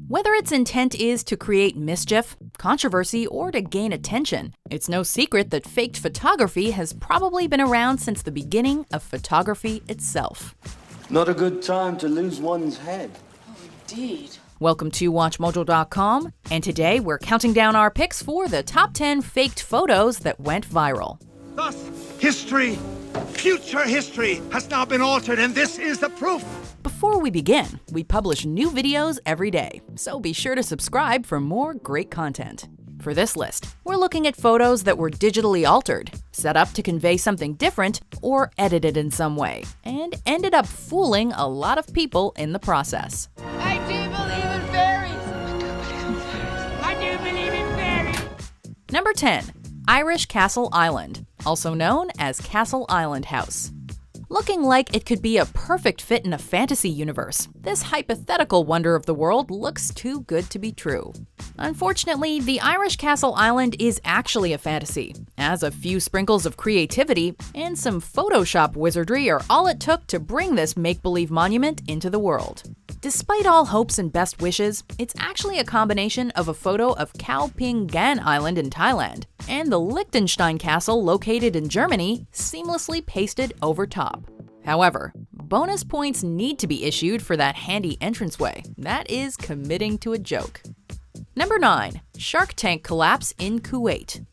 Whether its intent is to create mischief, controversy, or to gain attention, it's no secret that faked photography has probably been around since the beginning of photography itself. Not a good time to lose one's head. Oh, indeed. Welcome to WatchMojo.com, and today we're counting down our picks for the top 10 faked photos that went viral. Thus, history, future history, has now been altered, and this is the proof. Before we begin, we publish new videos every day, so be sure to subscribe for more great content. For this list, we're looking at photos that were digitally altered, set up to convey something different, or edited in some way, and ended up fooling a lot of people in the process. I do believe in fairies. I do believe in fairies. Number 10. Irish Castle Island, also known as Castle Island House. Looking like it could be a perfect fit in a fantasy universe, this hypothetical wonder of the world looks too good to be true. Unfortunately, the Irish Castle Island is actually a fantasy, as a few sprinkles of creativity and some Photoshop wizardry are all it took to bring this make-believe monument into the world. Despite all hopes and best wishes, it's actually a combination of a photo of Khao Ping Gan Island in Thailand and the Liechtenstein Castle located in Germany seamlessly pasted over top. However, bonus points need to be issued for that handy entranceway. That is committing to a joke. Number 9. Shark Tank Collapse in Kuwait.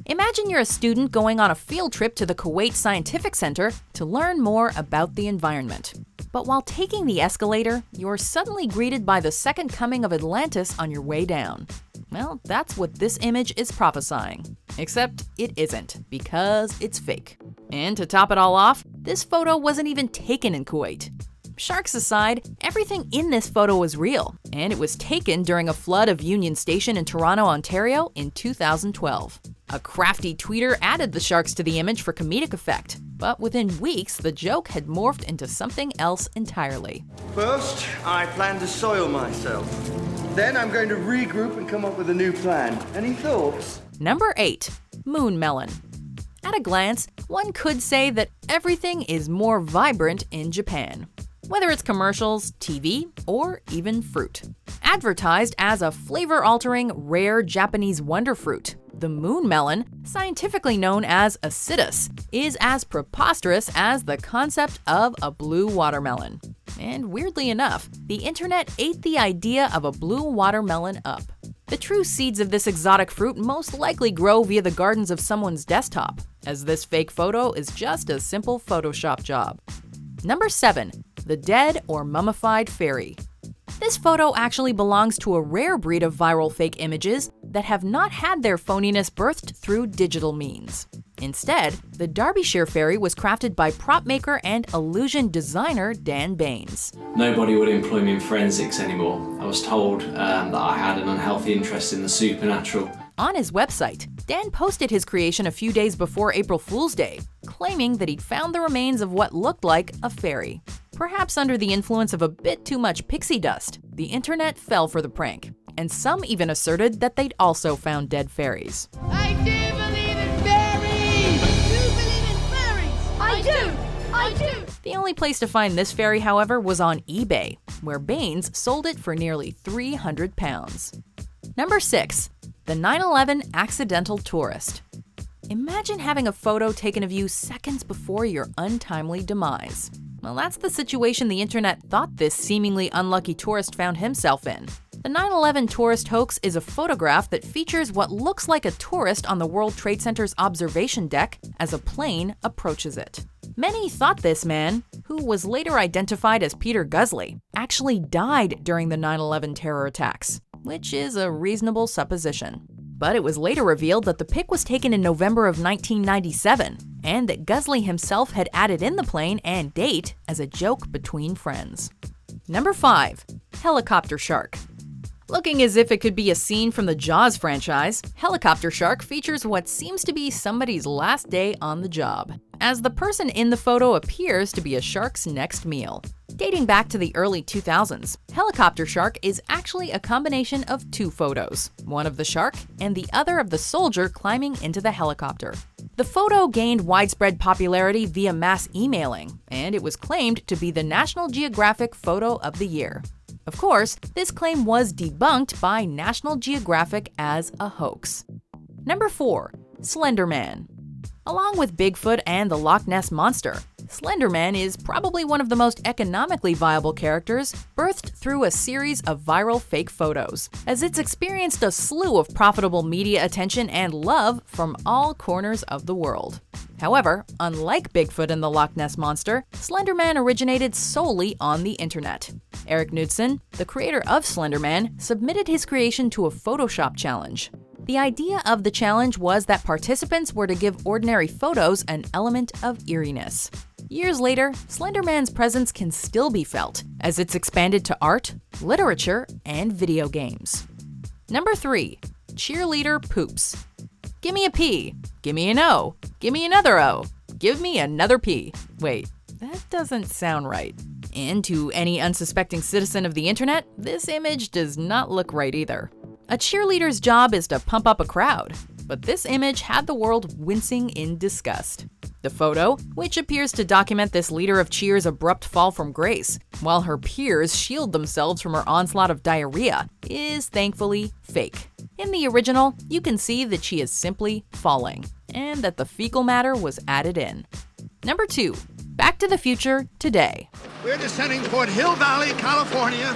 Imagine you're a student going on a field trip to the Kuwait Scientific Center to learn more about the environment. But while taking the escalator, you're suddenly greeted by the second coming of Atlantis on your way down. Well, that's what this image is prophesying. Except it isn't, because it's fake. And to top it all off, this photo wasn't even taken in Kuwait. Sharks aside, everything in this photo was real, and it was taken during a flood of Union Station in Toronto, Ontario in 2012. A crafty tweeter added the sharks to the image for comedic effect, but within weeks, the joke had morphed into something else entirely. First, I plan to soil myself. Then I'm going to regroup and come up with a new plan. Any thoughts? Number 8. Moon Melon. At a glance, one could say that everything is more vibrant in Japan. Whether it's commercials, TV, or even fruit. Advertised as a flavor-altering, rare Japanese wonder fruit, the moon melon, scientifically known as acidus, is as preposterous as the concept of a blue watermelon. And weirdly enough, the internet ate the idea of a blue watermelon up. The true seeds of this exotic fruit most likely grow via the gardens of someone's desktop, as this fake photo is just a simple Photoshop job. Number 7. The dead or mummified fairy. This photo actually belongs to a rare breed of viral fake images that have not had their phoniness birthed through digital means. Instead, the Derbyshire fairy was crafted by prop maker and illusion designer Dan Baines. Nobody would employ me in forensics anymore. I was told that I had an unhealthy interest in the supernatural. On his website, Dan posted his creation a few days before April Fool's Day, claiming that he'd found the remains of what looked like a fairy. Perhaps under the influence of a bit too much pixie dust, the internet fell for the prank, and some even asserted that they'd also found dead fairies. I do believe in fairies! You believe in fairies? I do! The only place to find this fairy, however, was on eBay, where Baines sold it for nearly £300. Number 6. The 9/11 Accidental Tourist. Imagine having a photo taken of you seconds before your untimely demise. Well, that's the situation the internet thought this seemingly unlucky tourist found himself in. The 9/11 tourist hoax is a photograph that features what looks like a tourist on the World Trade Center's observation deck as a plane approaches it. Many thought this man, who was later identified as Peter Guzley, actually died during the 9/11 terror attacks, which is a reasonable supposition. But it was later revealed that the pic was taken in November of 1997, and that Guzley himself had added in the plane and date as a joke between friends. Number 5. Helicopter Shark. Looking as if it could be a scene from the Jaws franchise, Helicopter Shark features what seems to be somebody's last day on the job, as the person in the photo appears to be a shark's next meal. Dating back to the early 2000s, Helicopter Shark is actually a combination of two photos, one of the shark and the other of the soldier climbing into the helicopter. The photo gained widespread popularity via mass emailing, and it was claimed to be the National Geographic Photo of the Year. Of course, this claim was debunked by National Geographic as a hoax. Number 4. Slender Man. Along with Bigfoot and the Loch Ness Monster, Slender Man is probably one of the most economically viable characters, birthed through a series of viral fake photos, as it's experienced a slew of profitable media attention and love from all corners of the world. However, unlike Bigfoot and the Loch Ness Monster, Slender Man originated solely on the internet. Eric Knudsen, the creator of Slender Man, submitted his creation to a Photoshop challenge. The idea of the challenge was that participants were to give ordinary photos an element of eeriness. Years later, Slender Man's presence can still be felt, as it's expanded to art, literature, and video games. Number 3. Cheerleader Poops. Gimme a P, gimme an O, gimme another O, give me another P. Wait, that doesn't sound right. And to any unsuspecting citizen of the internet, this image does not look right either. A cheerleader's job is to pump up a crowd, but this image had the world wincing in disgust. The photo, which appears to document this leader of cheer's abrupt fall from grace, while her peers shield themselves from her onslaught of diarrhea, is thankfully fake. In the original, you can see that she is simply falling, and that the fecal matter was added in. Number 2. Back to the Future Today. We're descending toward Hill Valley, California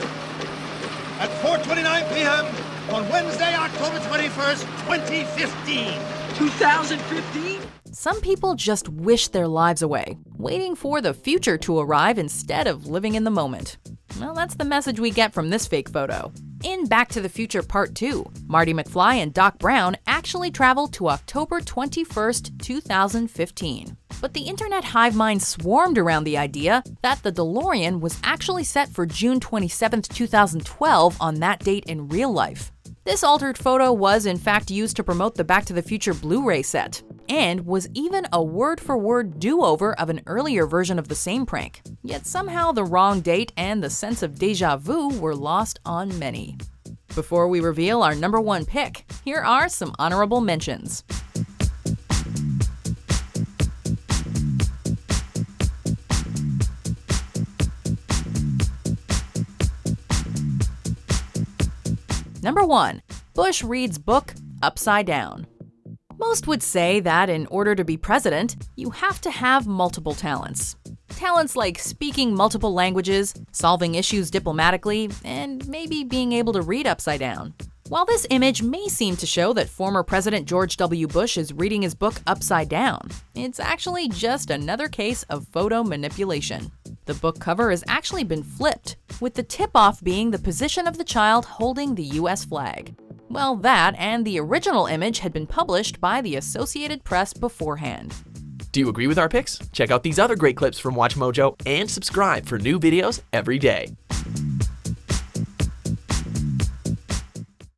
at 4:29 p.m. on Wednesday, October 21st, 2015. 2015? Some people just wish their lives away, waiting for the future to arrive instead of living in the moment. Well, that's the message we get from this fake photo. In Back to the Future Part 2, Marty McFly and Doc Brown actually traveled to October 21st, 2015. But the internet hive mind swarmed around the idea that the DeLorean was actually set for June 27th, 2012 on that date in real life. This altered photo was in fact used to promote the Back to the Future Blu-ray set, and was even a word-for-word do-over of an earlier version of the same prank. Yet somehow the wrong date and the sense of déjà vu were lost on many. Before we reveal our number 1 pick, here are some honorable mentions. Number 1. Bush reads book upside down. Most would say that in order to be president, you have to have multiple talents. Talents like speaking multiple languages, solving issues diplomatically, and maybe being able to read upside down. While this image may seem to show that former President George W. Bush is reading his book upside down, it's actually just another case of photo manipulation. The book cover has actually been flipped, with the tip-off being the position of the child holding the US flag. Well, that and the original image had been published by the Associated Press beforehand. Do you agree with our picks? Check out these other great clips from WatchMojo and subscribe for new videos every day.